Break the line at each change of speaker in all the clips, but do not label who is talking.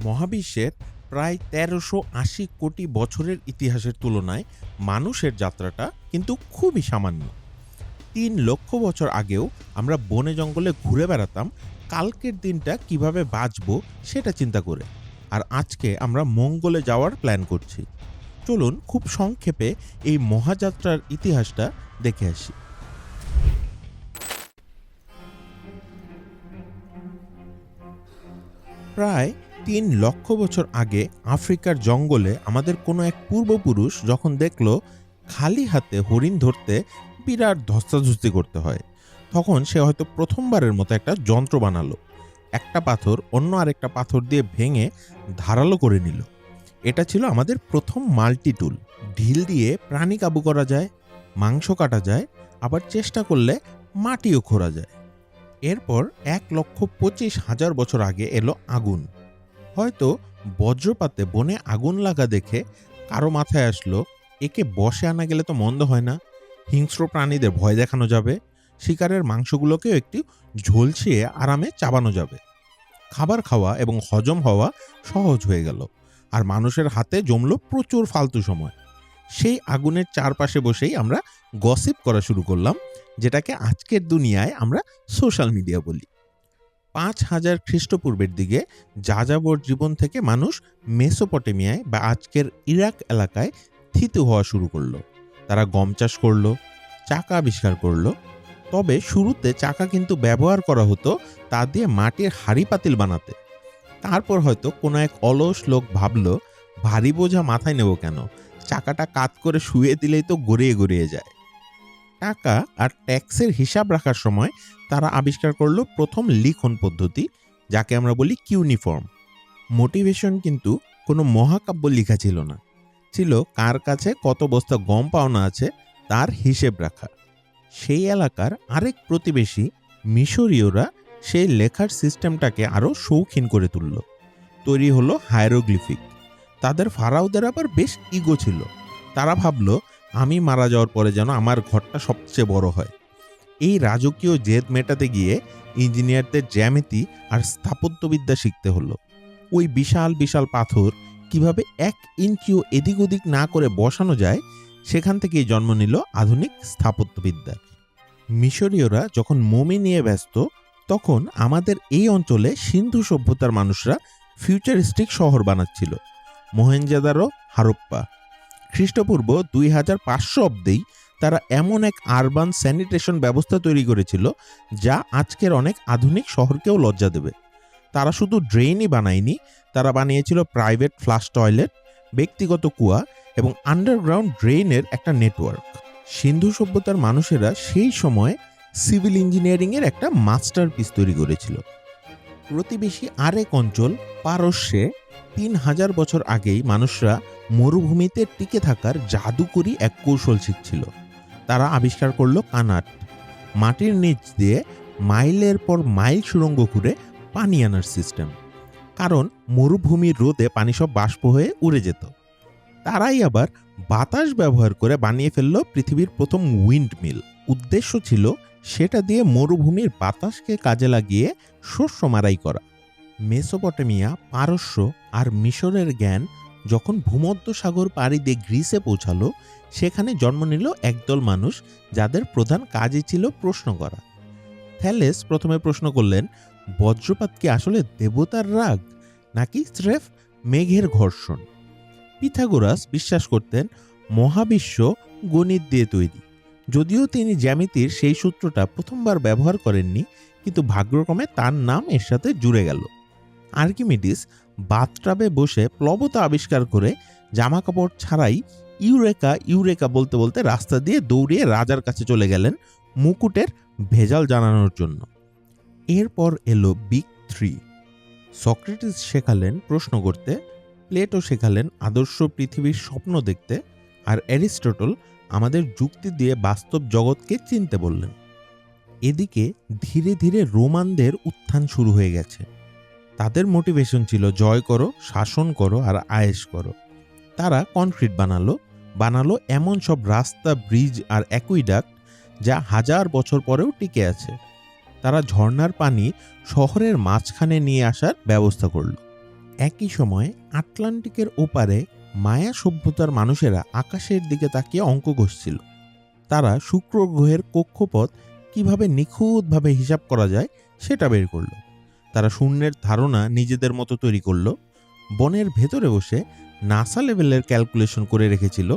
মহাবিশ্বের প্রায় ১৩৮০ কোটি বছরের ইতিহাসের তুলনায় মানুষের যাত্রাটা কিন্তু খুবই সামান্য। ৩ লক্ষ বছর আগেও আমরা বনে জঙ্গলে ঘুরে বেড়াতাম কালকের দিনটা কিভাবে বাঁচবো সেটা চিন্তা করে। আর আজকে আমরা মঙ্গলে যাওয়ার প্ল্যান করছি। চলুন খুব সংক্ষেপে এই মহাযাত্রার ইতিহাসটা দেখে আসি। প্রায় ৩ লক্ষ বছর আগে আফ্রিকার জঙ্গলে আমাদের কোনো এক পূর্বপুরুষ যখন দেখলো খালি হাতে হরিণ ধরতে বিরাট ধস্তাধস্তি করতে হয়, তখন সে হয়তো প্রথমবারের মতো একটা যন্ত্র বানালো। একটা পাথর অন্য আরেকটা পাথর দিয়ে ভেঙে ধারালো করে নিল। এটা ছিল আমাদের প্রথম মাল্টি টুল। ঢিল দিয়ে প্রাণী কাবু করা যায়, মাংস কাটা যায়, আবার চেষ্টা করলে মাটিও খোঁড়া যায়। এরপর ১,২৫,০০০ বছর আগে এলো আগুন। হয়তো বজ্রপাতে বনে আগুন লাগা দেখে কারো মাথায় আসলো, একে বশে আনা গেলে তো মন্দ হয় না, হিংস্র প্রাণীদের ভয় দেখানো যাবে, শিকারের মাংসগুলোকেও একটু ঝলসিয়ে আরামে চাবানো যাবে। খাবার খাওয়া এবং হজম হওয়া সহজ হয়ে গেল, আর মানুষের হাতে জমলো প্রচুর ফালতু সময়। সেই আগুনের চারপাশে বসেই আমরা গসিপ করা শুরু করলাম, যেটাকে আজকের দুনিয়ায় আমরা সোশ্যাল মিডিয়া বলি। ৫,০০০ খ্রিস্টপূর্বের দিকে যাযাবর জীবন থেকে মানুষ মেসোপটেমিয়ায় বা আজকের ইরাক এলাকায় থিতু হওয়া শুরু করলো। তারা গম চাষ করলো, চাকা আবিষ্কার করলো। তবে শুরুতে চাকা কিন্তু ব্যবহার করা হতো তা দিয়ে মাটির হাঁড়ি পাতিল বানাতে। তারপর হয়তো কোনো এক অলস লোক ভাবলো, ভারী বোঝা মাথায় নেব কেন, চাকাটা কাত করে শুয়ে দিলেই তো গড়িয়ে গড়িয়ে যায়। টাকা আর ট্যাক্সের হিসাব রাখার সময় তারা আবিষ্কার করলো প্রথম লিখন পদ্ধতি, যাকে আমরা বলি কিউনিফর্ম। মোটিভেশন কিন্তু কোনো মহাকাব্য লেখা ছিল না, ছিল কার কাছে কত বস্তা গম পাওনা আছে তার হিসেব রাখা। সেই এলাকার আরেক প্রতিবেশী মিশরীয়রা সেই লেখার সিস্টেমটাকে আরও শৌখিন করে তুলল। তৈরি হলো হায়ারোগ্লিফিক। তাদের ফারাওদের আবার বেশ ইগো ছিল। তারা ভাবলো, আমি মারা যাওয়ার পরে যেন আমার ঘরটা সবচেয়ে বড় হয়। এই রাজকীয় জেদ মেটাতে গিয়ে ইঞ্জিনিয়ারদের জ্যামিতি আর স্থাপত্যবিদ্যা শিখতে হলো। ওই বিশাল বিশাল পাথর কিভাবে ১ ইঞ্চিও এদিক ওদিক না করে বসানো যায়, সেখান থেকেই জন্ম নিল আধুনিক স্থাপত্যবিদ্যা। মিশরীয়রা যখন মমি নিয়ে ব্যস্ত, তখন আমাদের এই অঞ্চলে সিন্ধু সভ্যতার মানুষরা ফিউচারিস্টিক শহর বানাচ্ছিল। মহেঞ্জোদারো, হারপ্পা। খ্রিস্টপূর্ব ২৫০০ অব্দেই তারা এমন এক আরবান স্যানিটেশন ব্যবস্থা তৈরি করেছিল যা আজকের অনেক আধুনিক শহরকেও লজ্জা দেবে। তারা শুধু ড্রেনই বানায়নি, তারা বানিয়েছিল প্রাইভেট ফ্লাশ টয়লেট, ব্যক্তিগত কুয়া এবং আন্ডারগ্রাউন্ড ড্রেনের একটা নেটওয়ার্ক। সিন্ধু সভ্যতার মানুষেরা সেই সময় সিভিল ইঞ্জিনিয়ারিংয়ের একটা মাস্টারপিস তৈরি করেছিল। প্রতিবেশী আরেক অঞ্চল পারস্যে ৩,০০০ বছর আগেই মানুষরা মরুভূমিতে টিকে থাকার জাদুকরী এক কৌশল শিখছিল। তারা আবিষ্কার করলো কানাট, মাটির নিচ দিয়ে মাইলের পর মাইল সুড়ঙ্গ খুঁড়ে পানি আনার সিস্টেম। কারণ মরুভূমির রোদে পানি সব বাষ্প হয়ে উড়ে যেত। তারাই আবার বাতাস ব্যবহার করে বানিয়ে ফেলল পৃথিবীর প্রথম উইন্ড মিল। উদ্দেশ্য ছিল সেটা দিয়ে মরুভূমির বাতাসকে কাজে লাগিয়ে শস্য মারাই করা। মেসোপটেমিয়া, পারস্য আর মিশরের জ্ঞান যখন ভূমধ্যসাগর পাড়ি দিয়ে গ্রিসে পৌঁছালো, সেখানে জন্ম নিল একদল মানুষ যাদের প্রধান কাজই ছিল প্রশ্ন করা। থ্যালেস প্রথমে প্রশ্ন করলেন, বজ্রপাত কি আসলে দেবতার রাগ নাকি স্রেফ মেঘের ঘর্ষণ? পিথাগোরাস বিশ্বাস করতেন মহাবিশ্ব গণিত দিয়ে তৈরি। যদিও তিনি জ্যামিতির সেই সূত্রটা প্রথমবার ব্যবহার করেননি, কিন্তু ভাগ্যক্রমে তার নাম এর সাথে জুড়ে গেল। আর্কিমিডিস বাথটাবে বসে প্লবতা আবিষ্কার করে জামা কাপড় ছাড়াই ইউরেকা ইউরেকা বলতে বলতে রাস্তা দিয়ে দৌড়িয়ে রাজার কাছে চলে গেলেন মুকুটের ভেজাল জানানোর জন্য। এরপর এলো বিগ থ্রি। সক্রেটিস শেখালেন প্রশ্ন করতে, প্লেটো শেখালেন আদর্শ পৃথিবীর স্বপ্ন দেখতে, আর অ্যারিস্টটল আমাদের যুক্তি দিয়ে বাস্তব জগৎকে চিনতে বললেন। এদিকে ধীরে ধীরে রোমানদের উত্থান শুরু হয়ে গেছে। তাদের মোটিভেশন ছিল জয় করো, শাসন করো আর আয়েশ করো। তারা কনক্রিট বানালো এমন সব রাস্তা, ব্রিজ আর অ্যাকুইডাক্ট যা ১০০০ বছর পরেও টিকে আছে। তারা ঝর্ণার পানি শহরের মাঝখানে নিয়ে আসার ব্যবস্থা করল। একই সময় আটলান্টিকের ওপারে মায়া সভ্যতার মানুষেরা আকাশের দিকে তাকিয়ে অঙ্ক কষছিল। তারা শুক্র গ্রহের কক্ষপথ কিভাবে নিখুঁতভাবে হিসাব করা যায় সেটা বের করলো। তারা শূন্যের ধারণা নিজেদের মতো তৈরি করলো। বনের ভেতরে বসে নাসা লেভেলের ক্যালকুলেশন করে রেখেছিল,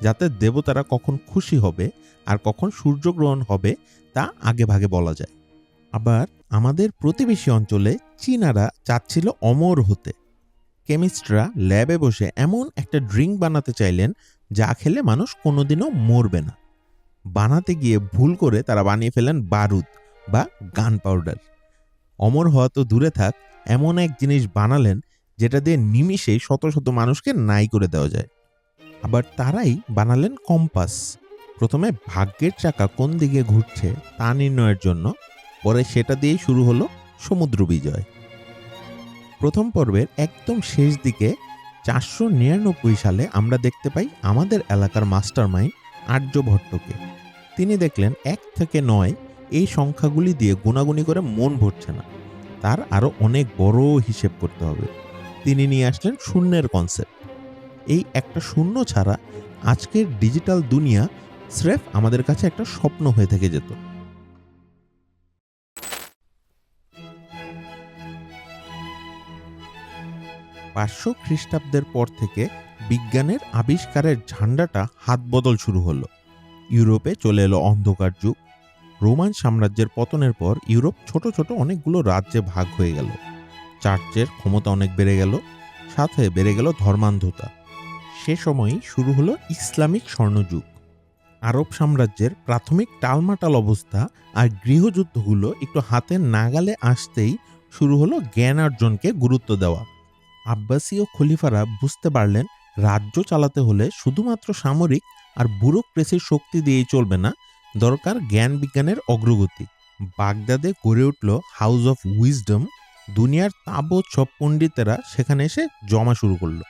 যাতে দেবতারা কখন খুশি হবে আর কখন সূর্যগ্রহণ হবে তা আগে ভাগে বলা যায়। আবার আমাদের প্রতিবেশী অঞ্চলে চীনারা চাচ্ছিল অমর হতে। কেমিস্টরা ল্যাবে বসে এমন একটা ড্রিঙ্ক বানাতে চাইলেন যা খেলে মানুষ কোনোদিনও মরবে না। বানাতে গিয়ে ভুল করে তারা বানিয়ে ফেলেন বারুদ বা গান পাউডার। অমর হওয়া তো দূরে থাক, এমন এক জিনিস বানালেন যেটা দিয়ে নিমিষেই শত শত মানুষকে নাই করে দেওয়া যায়। আবার তারাই বানালেন কম্পাস, প্রথমে ভাগ্যের চাকা কোন দিকে ঘুরছে তা নির্ণয়ের জন্য, পরে সেটা দিয়েই শুরু হলো সমুদ্র বিজয়। প্রথম পর্বের একদম শেষ দিকে 499 সালে আমরা দেখতে পাই আমাদের এলাকার মাস্টার মাইন্ড আর্যভট্টকে। তিনি দেখলেন 1 থেকে 9 এই সংখ্যাগুলি দিয়ে গুণাগুনি করে মন ভরছে না, তার আরও অনেক বড় হিসেব করতে হবে। তিনি নিয়ে আসলেন শূন্যের কনসেপ্ট। এই একটা শূন্য ছাড়া আজকের ডিজিটাল দুনিয়া স্রেফ আমাদের কাছে একটা স্বপ্ন হয়ে থেকে যেত। 500 খ্রিস্টাব্দের পর থেকে বিজ্ঞানের আবিষ্কারের ঝান্ডাটা হাত বদল শুরু হলো। ইউরোপে চলে এলো অন্ধকার যুগ। রোমান সাম্রাজ্যের পতনের পর ইউরোপ ছোট ছোট অনেকগুলো রাজ্যে ভাগ হয়ে গেল। চার্চের ক্ষমতা অনেক বেড়ে গেল, সাথে বেড়ে গেল ধর্মান্ধতা। সে সময়ই শুরু হলো ইসলামিক স্বর্ণযুগ। আরব সাম্রাজ্যের প্রাথমিক টালমাটাল অবস্থা আর গৃহযুদ্ধগুলো একটু হাতের নাগালে আসতেই শুরু হলো জ্ঞান অর্জনকে গুরুত্ব দেওয়া। আব্বাসীয় খলিফারা বুঝতে পারলেন রাজ্য চালাতে হলে শুধুমাত্র সামরিক আর ব্যুরোক্রেসির শক্তি দিয়েই চলবে না, দরকার জ্ঞান বিজ্ঞানের অগ্রগতি। বাগদাদে গড়ে উঠল হাউস অফ উইজডম। দুনিয়ার তাবৎ সব পণ্ডিতেরা সেখানে এসে জমা শুরু করলো।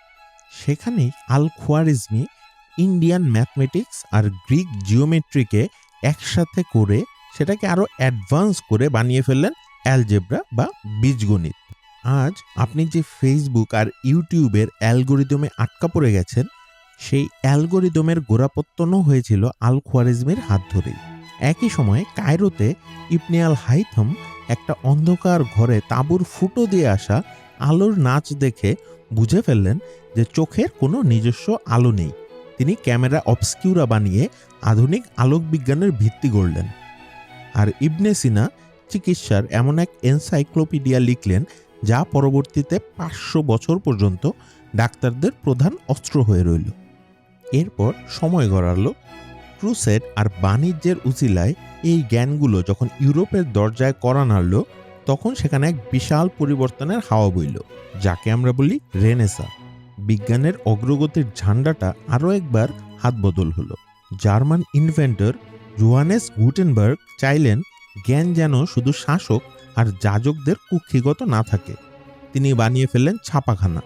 সেখানেই আল খোয়ারিজমি ইন্ডিয়ান ম্যাথমেটিক্স আর গ্রিক জিওমেট্রিকে একসাথে করে সেটাকে আরও অ্যাডভান্স করে বানিয়ে ফেললেন অ্যালজেব্রা বা বীজগণিত। আজ আপনি যে ফেসবুক আর ইউটিউবের অ্যালগোরিদমে আটকা পড়ে গেছেন, সেই অ্যালগোরিদমের গোড়াপত্তনও হয়েছিল আল খোয়ারিজমির হাত ধরেই। একই সময়ে কায়রোতে ইবনে আল হাইথম একটা অন্ধকার ঘরে তাঁবুর ফুটো দিয়ে আসা আলোর নাচ দেখে বুঝে ফেললেন যে চোখের কোনো নিজস্ব আলো নেই। তিনি ক্যামেরা অবস্কিউরা বানিয়ে আধুনিক আলোক বিজ্ঞানের ভিত্তি গড়লেন। আর ইবনে সিনা চিকিৎসার এমন এক এনসাইক্লোপিডিয়া লিখলেন যা পরবর্তীতে 500 বছর পর্যন্ত ডাক্তারদের প্রধান অস্ত্র হয়ে রইল। এরপর সময় গড়ালো। ক্রুসেড আর বাণিজ্যের উচিলায় এই জ্ঞানগুলো যখন ইউরোপের দরজায় কড়া নাড়ল, তখন সেখানে এক বিশাল পরিবর্তনের হাওয়া বইল, যাকে আমরা বলি রেনেসাঁ। বিজ্ঞানের অগ্রগতির ঝান্ডাটা আরও একবার হাত বদল হলো। জার্মান ইনভেন্টর জোহানেস গুটেনবার্গ চাইলেন জ্ঞান যেন শুধু শাসক আর যাজকদের কুক্ষিগত না থাকে। তিনি বানিয়ে ফেললেন ছাপাখানা।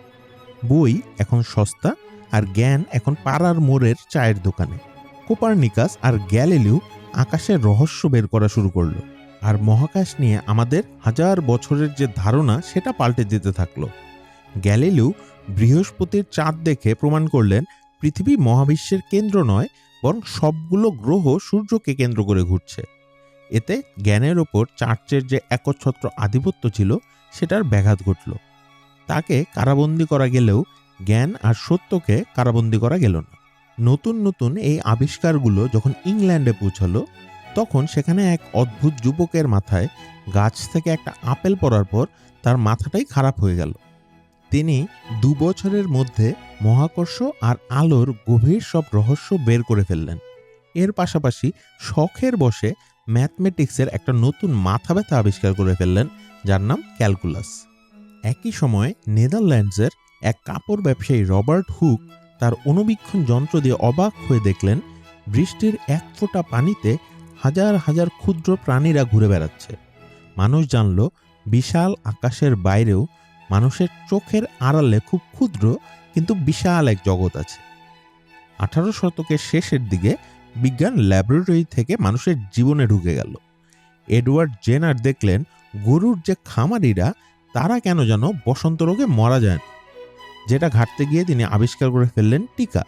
বই এখন সস্তা, আর জ্ঞান এখন পাড়ার মোড়ের চায়ের দোকানে। কোপার্নিকাস আর গ্যালিলিও আকাশের রহস্য বের করা শুরু করলো, আর মহাকাশ নিয়ে আমাদের হাজার বছরের যে ধারণা সেটা পাল্টে যেতে থাকলো। গ্যালিলিও বৃহস্পতির চাঁদ দেখে প্রমাণ করলেন পৃথিবী মহাবিশ্বের কেন্দ্র নয়, বরং সবগুলো গ্রহ সূর্যকে কেন্দ্র করে ঘুরছে। এতে জ্ঞানের ওপর চার্চের যে একচ্ছত্র আধিপত্য ছিল সেটার ব্যাঘাত ঘটল। তাকে কারাবন্দী করা গেলেও জ্ঞান আর সত্যকে কারাবন্দী করা গেল না। নতুন নতুন এই আবিষ্কারগুলো যখন ইংল্যান্ডে পৌঁছালো, তখন সেখানে এক অদ্ভুত যুবকের মাথায় গাছ থেকে একটা আপেল পড়ার পর তার মাথাটাই খারাপ হয়ে গেল। তিনি 2 বছরের মধ্যে মহাকর্ষ আর আলোর গভীর সব রহস্য বের করে ফেললেন। এর পাশাপাশি শখের বসে ম্যাথমেটিক্সের একটা নতুন মাথা ব্যথা আবিষ্কার করে ফেললেন, যার নাম ক্যালকুলাস। একই সময়ে নেদারল্যান্ডসের এক কাপড় ব্যবসায়ী রবার্ট হুক তার অণুবীক্ষণ যন্ত্র দিয়ে অবাক হয়ে দেখলেন বৃষ্টির এক ফোঁটা পানিতে হাজার হাজার ক্ষুদ্র প্রাণীরা ঘুরে বেড়াচ্ছে। মানুষ জানল বিশাল আকাশের বাইরেও মানুষের চোখের আড়ালে খুব ক্ষুদ্র কিন্তু বিশাল এক জগৎ আছে। 18 শতকের শেষের দিকে বিজ্ঞান ল্যাবরেটরি থেকে মানুষের জীবনে ঢুকে গেল। এডওয়ার্ড জেনার দেখলেন গরুর যে খামারিরা, তারা কেন যেন বসন্ত রোগে মারা যায় না। যেটা ঘাটতে গিয়ে তিনি আবিষ্কার করে ফেললেন টিকা।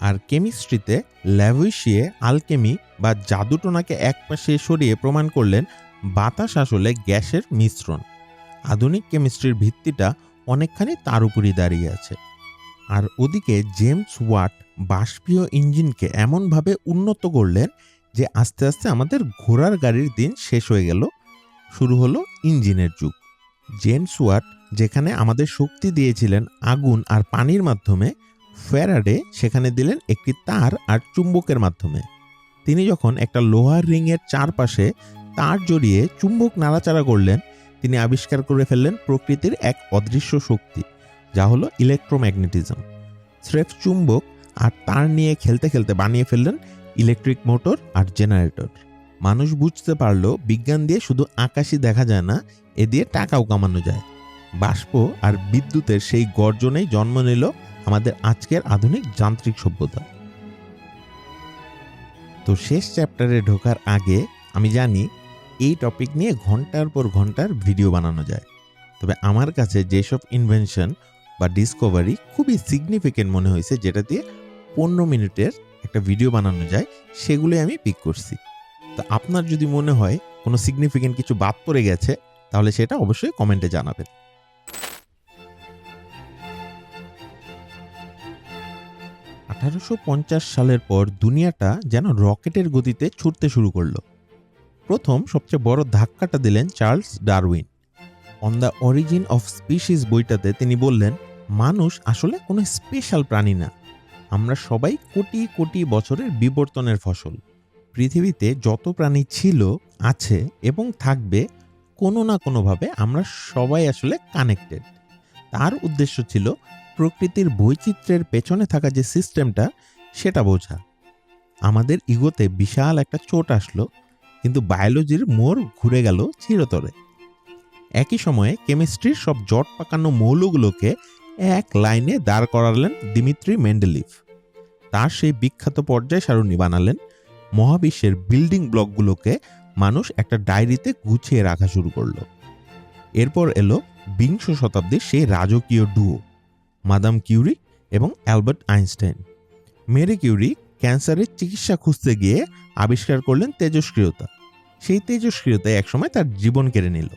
আর কেমিস্ট্রিতে ল্যাভুইশিয়ে আলকেমি বা জাদুটোনাকে একপাশে সরিয়ে প্রমাণ করলেন বাতাস আসলে গ্যাসের মিশ্রণ। আধুনিক কেমিস্ট্রির ভিত্তিটা অনেকখানি তার উপরই দাঁড়িয়ে আছে। আর ওদিকে জেমস ওয়াট বাষ্পীয় ইঞ্জিনকে এমনভাবে উন্নত করলেন যে আস্তে আস্তে আমাদের ঘোড়ার গাড়ির দিন শেষ হয়ে গেল, শুরু হলো ইঞ্জিনের যুগ। জেমস ওয়াট যেখানে আমাদের শক্তি দিয়েছিলেন আগুন আর পানির মাধ্যমে, ফ্যারাডে সেখানে দিলেন একটি তার আর চুম্বকের মাধ্যমে। তিনি যখন একটা লোহার রিংয়ের চারপাশে তার জড়িয়ে চুম্বক নাড়াচাড়া করলেন, তিনি আবিষ্কার করে ফেললেন প্রকৃতির এক অদৃশ্য শক্তি, যা হলো ইলেকট্রোম্যাগনেটিজম। স্রেফ চুম্বক আর তার নিয়ে খেলতে খেলতে বানিয়ে ফেললেন ইলেকট্রিক মোটর আর জেনারেটর। মানুষ বুঝতে পারলো বিজ্ঞান দিয়ে শুধু আকাশই দেখা যায় না, এ দিয়ে টাকাও কামানো যায়। বাষ্প আর বিদ্যুতের সেই গর্জনেই জন্ম নিল আমাদের আজকের আধুনিক যান্ত্রিক সভ্যতা। তো শেষ চ্যাপ্টারে ঢোকার আগে আমি জানি এই টপিক নিয়ে ঘন্টার পর ঘন্টার ভিডিও বানানো যায়, তবে আমার কাছে যেসব ইনভেনশন বা ডিসকভারি খুবই সিগনিফিকেন্ট মনে হয়েছে, যেটা দিয়ে 15 মিনিটের একটা ভিডিও বানানো যায়, সেগুলোই আমি পিক করছি। তো আপনার যদি মনে হয় কোনো সিগনিফিকেন্ট কিছু বাদ পড়ে গেছে, তাহলে সেটা অবশ্যই কমেন্টে জানাবেন। 1850 সালের পর দুনিয়াটা যেন রকেটের গতিতে ছুটতে শুরু করলো। প্রথম সবচেয়ে বড় ধাক্কাটা দিলেন Charles Darwin. On the origin of species বইটাতে তিনি বললেন, মানুষ আসলে কোনো স্পেশাল প্রাণী না, আমরা সবাই কোটি কোটি বছরের বিবর্তনের ফসল। পৃথিবীতে যত প্রাণী ছিল, আছে এবং থাকবে, কোনো না কোনোভাবে আমরা সবাই আসলে কানেক্টেড। তার উদ্দেশ্য ছিল প্রকৃতির বৈচিত্র্যের পেছনে থাকা যে সিস্টেমটা, সেটা বোঝা। আমাদের ইগোতে বিশাল একটা চোট আসলো, কিন্তু বায়োলজির মোড় ঘুরে গেল চিরতরে। একই সময়ে কেমিস্ট্রির সব জট পাকানো মৌলগুলোকে এক লাইনে দাঁড় করালেন দিমিত্রি মেন্ডেলিভ। তার সেই বিখ্যাত পর্যায় সারণী বানালেন। মহাবিশ্বের বিল্ডিং ব্লকগুলোকে মানুষ একটা ডায়েরিতে গুছিয়ে রাখা শুরু করলো। এরপর এলো বিংশ শতাব্দীর সেই রাজকীয় ডুও, মাদাম কিউরি এবং অ্যালবার্ট আইনস্টাইন। মেরি কিউরি ক্যান্সারের চিকিৎসা খুঁজতে গিয়ে আবিষ্কার করলেন তেজস্ক্রিয়তা। সেই তেজস্ক্রিয়তায় একসময় তার জীবন কেড়ে নিল।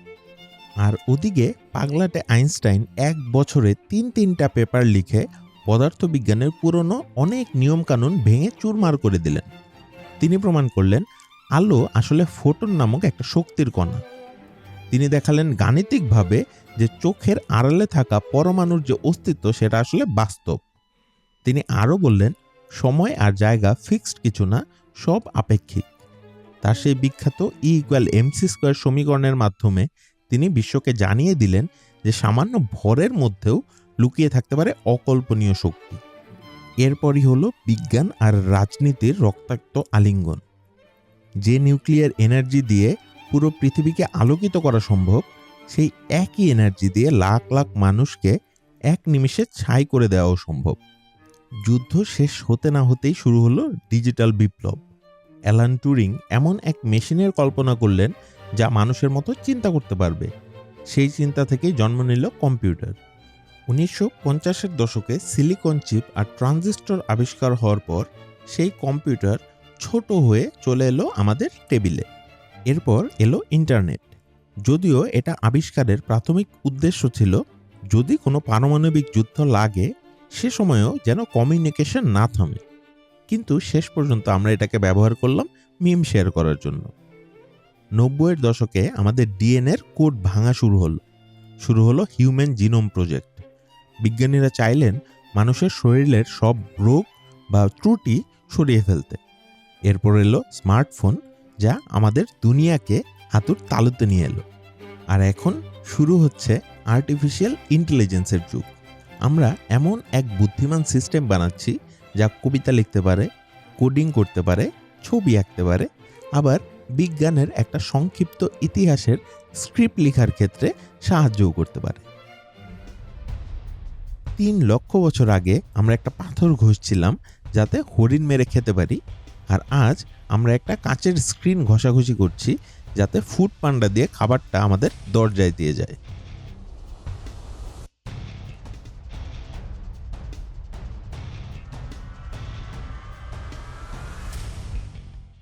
আর ওদিকে পাগলাটে আইনস্টাইন 1 বছরে 3টা পেপার লিখে পদার্থবিজ্ঞানের পুরনো অনেক নিয়মকানুন ভেঙে চুরমার করে দিলেন। তিনি প্রমাণ করলেন আলো আসলে ফোটন নামক একটা শক্তির কণা। তিনি দেখালেন গাণিতিকভাবে যে চোখের আড়ালে থাকা পরমাণুর যে অস্তিত্ব, সেটা আসলে বাস্তব। তিনি আরও বললেন সময় আর জায়গা ফিক্সড কিছু না, সব আপেক্ষিক। তার সেই বিখ্যাত E=mc² সমীকরণের মাধ্যমে তিনি বিশ্বকে জানিয়ে দিলেন যে সামান্য ভরের মধ্যেও লুকিয়ে থাকতে পারে অকল্পনীয় শক্তি। এরপরই হলো বিজ্ঞান আর রাজনীতির রক্তাক্ত আলিঙ্গন। যে নিউক্লিয়ার এনার্জি দিয়ে পুরো পৃথিবীকে আলোকিত করা সম্ভব, সেই একই এনার্জি দিয়ে লাখ লাখ মানুষকে এক নিমিষে ছাই করে দেওয়াও সম্ভব। যুদ্ধ শেষ হতে না হতেই শুরু হলো ডিজিটাল বিপ্লব। অ্যালান টুরিং এমন এক মেশিনের কল্পনা করলেন যা মানুষের মতো চিন্তা করতে পারবে। সেই চিন্তা থেকেই জন্ম নিল কম্পিউটার। 1950-এর দশকে সিলিকন চিপ আর ট্রানজিস্টর আবিষ্কার হওয়ার পর সেই কম্পিউটার ছোট হয়ে চলে এলো আমাদের টেবিলে। এরপর এলো ইন্টারনেট। যদিও এটা আবিষ্কারের প্রাথমিক উদ্দেশ্য ছিল যদি কোনো পারমাণবিক যুদ্ধ লাগে, সে সময়েও যেন কমিউনিকেশন না থামে, কিন্তু শেষ পর্যন্ত আমরা এটাকে ব্যবহার করলাম মিম শেয়ার করার জন্য। 90-এর দশকে আমাদের ডিএনএর কোড ভাঙা শুরু হলো হিউম্যান জিনোম প্রজেক্ট। বিজ্ঞানীরা চাইলেন মানুষের শরীরের সব রোগ বা ত্রুটি সরিয়ে ফেলতে। এরপর এলো স্মার্টফোন, যা আমাদের দুনিয়াকে হাতুর তালুতে নিয়ে এলো। আর এখন শুরু হচ্ছে আর্টিফিশিয়াল ইন্টেলিজেন্সের যুগ। আমরা এমন এক বুদ্ধিমান সিস্টেম বানাচ্ছি যা কবিতা লিখতে পারে, কোডিং করতে পারে, ছবি আঁকতে পারে, আবার বিজ্ঞানের একটা সংক্ষিপ্ত ইতিহাসের স্ক্রিপ্ট লেখার ক্ষেত্রে সাহায্যও করতে পারে। 3 লক্ষ বছর আগে আমরা একটা পাথর ঘষছিলাম যাতে হরিণ মেরে খেতে পারি, আর আজ আমরা একটা কাচের স্ক্রিন ঘষাঘষি করছি যাতে ফুড পান্ডা দিয়ে খাবারটা আমাদের দরজায় দিয়ে যায়।